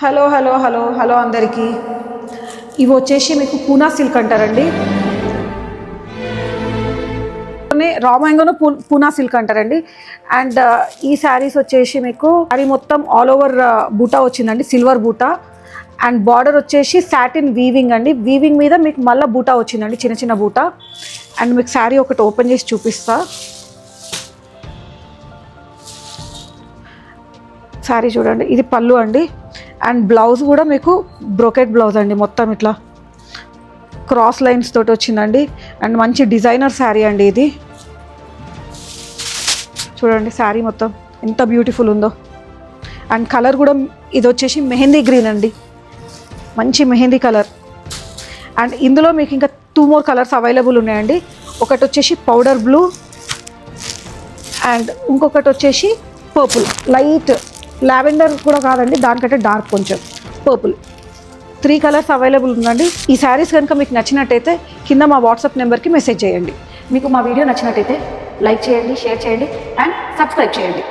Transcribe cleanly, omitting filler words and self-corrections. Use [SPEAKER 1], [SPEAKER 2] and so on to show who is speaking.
[SPEAKER 1] Hello hello hello hello అందరికీ. ఇవి వచ్చేసి మీకు పూనా సిల్క్ అంటారండి. రామాయంగంలో పూనా సిల్క్ అంటారండి. అండ్ ఈ శారీస్ వచ్చేసి మీకు శారీ మొత్తం ఆల్ ఓవర్ బూటా వచ్చిందండి, సిల్వర్ బూటా. అండ్ బార్డర్ వచ్చేసి సాటిన్ వీవింగ్ అండి. వీవింగ్ మీద మీకు మళ్ళీ బూటా వచ్చిందండి, చిన్న చిన్న బూటా. అండ్ మీకు శారీ ఒకటి ఓపెన్ చేసి చూపిస్తా. శారీ చూడండి, ఇది పళ్ళు అండి. అండ్ బ్లౌజ్ కూడా మీకు బ్రోకెట్ బ్లౌజ్ అండి, మొత్తం ఇట్లా క్రాస్ లైన్స్ తోటి వచ్చిందండి. అండ్ మంచి డిజైనర్ శారీ అండి ఇది. చూడండి శారీ మొత్తం ఎంత బ్యూటిఫుల్ ఉందో. అండ్ కలర్ కూడా ఇది వచ్చేసి మెహందీ గ్రీన్ అండి, మంచి మెహందీ కలర్. అండ్ ఇందులో మీకు ఇంకా 2 more కలర్స్ అవైలబుల్ ఉన్నాయండి. ఒకటి వచ్చేసి పౌడర్ బ్లూ అండ్ ఇంకొకటి వచ్చేసి పర్పుల్, లైట్ లావెండర్ కూడా కాదండి, దానికంటే డార్క్ కొంచెం పర్పుల్. 3 కలర్స్ అవైలబుల్ ఉందండి. ఈ శారీస్ కనుక మీకు నచ్చినట్టయితే కింద మా వాట్సాప్ నెంబర్కి మెసేజ్ చేయండి. మీకు మా వీడియో నచ్చినట్టయితే లైక్ చేయండి, షేర్ చేయండి అండ్ సబ్స్క్రైబ్ చేయండి.